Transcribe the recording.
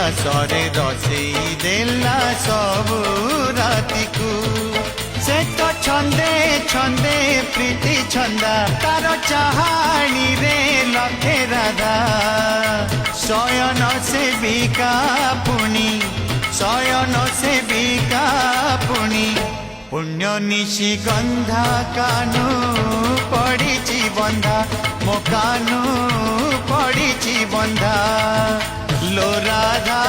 सरे रसेई देला सबु राति को से तो छंदे छंदे प्रीति छंदा तार चाहाणी रे लखे राधा शयन सेविका पुणी शयन सेविका पुणी पुण्य निशि गंधा कानू पड़ी बंधा मो कानू पड़ी बंधा लो राधा